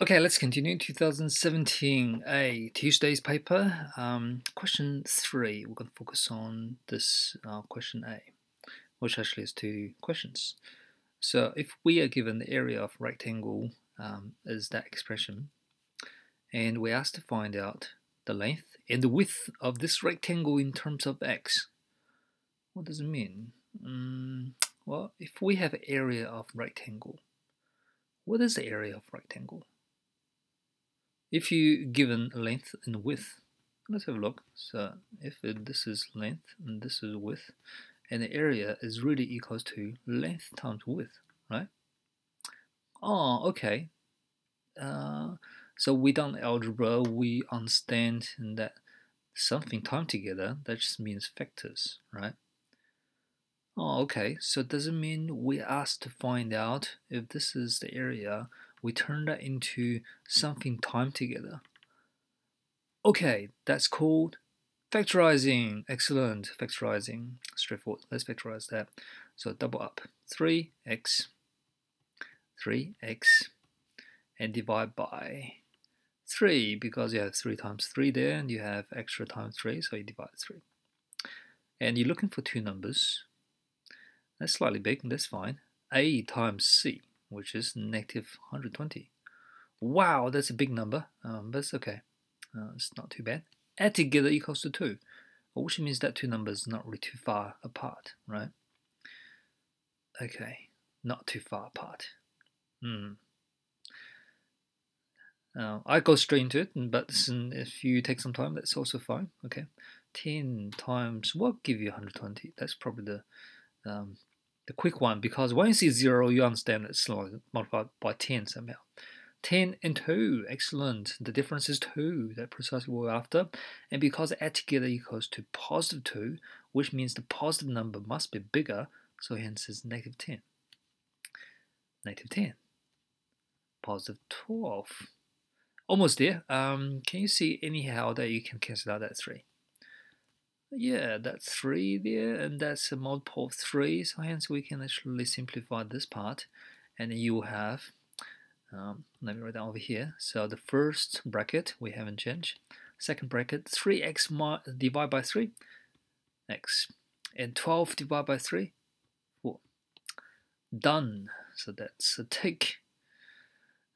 Okay, let's continue. 2017 A Tuesday's paper. Question 3. We're going to focus on this question A, which actually is 2 questions. So if we are given the area of rectangle is that expression, and we're asked to find out the length and the width of this rectangle in terms of x, what does it mean? Well, if we have area of rectangle, what is the area of rectangle? If you given length and width, let's have a look. So if this is length and this is width, and the area is really equals to length times width, right? Oh, okay. So we done algebra, we understand that something timed together, that just means factors, right? Oh, okay. So does it mean we asked to find out if this is the area, we turn that into something timed together? Okay, that's called factorizing. Excellent, factorizing. Straightforward. Let's factorize that. So double up 3x, and divide by 3 because you have 3 times 3 there and you have extra times 3, so you divide 3. And you're looking for 2 numbers. That's slightly big, that's fine. A times C, which is negative 120. Wow, that's a big number, but it's okay. It's not too bad. Add together equals to 2, which means that 2 numbers are not really too far apart, right? Okay, not too far apart. I go straight into it, but if you take some time, that's also fine. Okay, 10 times what give you 120? That's probably the quick one, because when you see 0, you understand it's multiplied by 10 somehow. 10 and 2, excellent. The difference is 2, that's precisely what we're after. And because add together equals to positive 2, which means the positive number must be bigger, so hence it's negative 10. Negative 10. Positive 12. Almost there. Can you see anyhow that you can cancel out that 3? Yeah, that's 3 there, and that's a multiple of 3, so hence we can actually simplify this part, and you will have, let me write down over here. So the first bracket we haven't changed. Second bracket, 3x divided by 3, x, and 12 divided by 3, 4. Done. So that's a tick.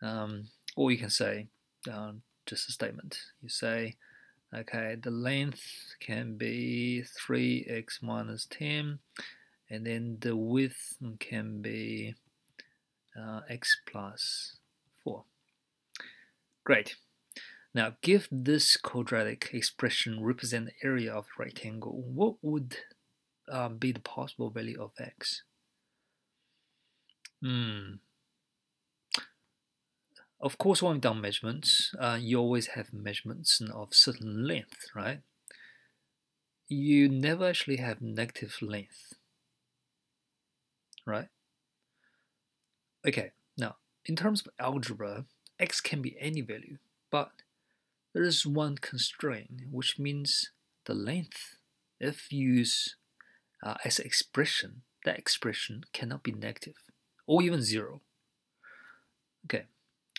Or you can say just a statement. You say, okay, the length can be 3x minus 10, and then the width can be x plus 4. Great. Now, give this quadratic expression represent the area of the rectangle. What would be the possible value of x? Of course, when we've done measurements, you always have measurements of certain length, right? You never actually have negative length, right? Okay, now, in terms of algebra, x can be any value, but there is one constraint, which means the length, if used as an expression, that expression cannot be negative, or even 0. Okay.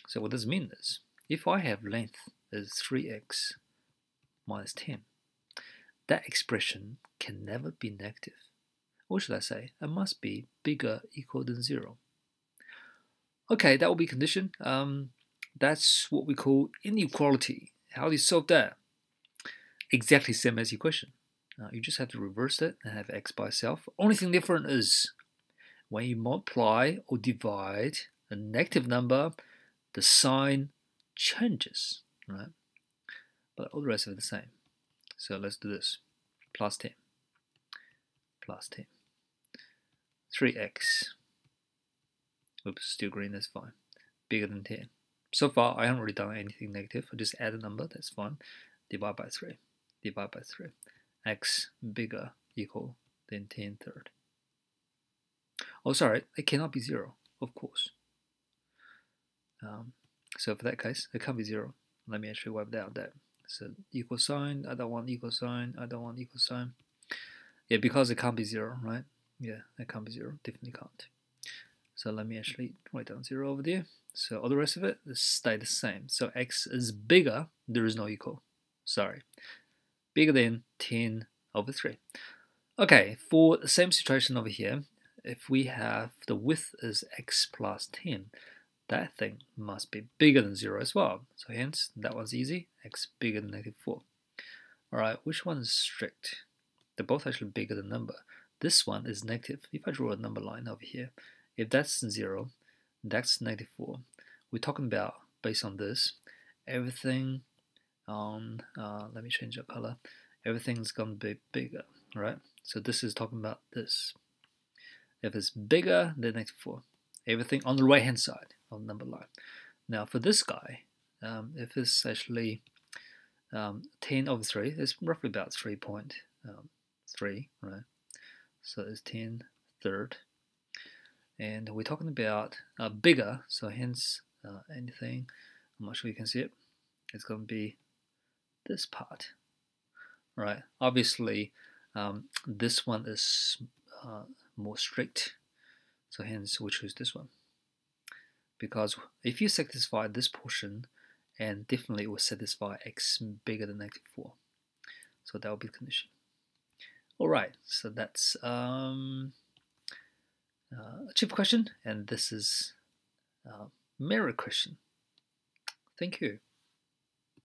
So what does it mean is, if I have length is 3x minus 10, that expression can never be negative. Or should I say, it must be bigger equal than 0. Okay, that will be condition. That's what we call inequality. How do you solve that? Exactly same as your question. You just have to reverse it and have x by itself. Only thing different is when you multiply or divide a negative number, the sign changes, right? But all the rest are the same. So let's do this. Plus 10. Plus 10. 3x. Oops, still green, that's fine. Bigger than 10. So far, I haven't really done anything negative. I just add a number, that's fine. Divide by 3. Divide by 3. X bigger equal than 10 third. Oh, sorry, it cannot be 0, of course. So for that case, it can't be 0. Let me actually wipe out that. So equal sign, I don't want equal sign, I don't want equal sign. Yeah, because it can't be 0, right? Yeah, it can't be 0, definitely can't. So let me actually write down 0 over there. So all the rest of it is stay the same. So x is bigger, there is no equal. Sorry. Bigger than 10 over 3. Okay, for the same situation over here, if we have the width is x plus 10, that thing must be bigger than 0 as well. So hence, that one's easy, x bigger than -4. Alright, which one is strict? They're both actually bigger than number. This one is negative. If I draw a number line over here, if that's 0, that's -4. We're talking about, based on this, everything on, let me change the color, everything's going to be bigger, right? So this is talking about this. If it's bigger than -4, everything on the right hand side of the number line. Now for this guy, if it's actually 10 over 3, it's roughly about 3.3, right? So it's 10 third. And we're talking about bigger, so hence anything, I'm not sure you can see it, it's going to be this part, right? Obviously, this one is more strict, so hence we choose this one. Because if you satisfy this portion, and definitely it will satisfy x bigger than -4. So that will be the condition. Alright, so that's a cheap question, and this is merit question. Thank you.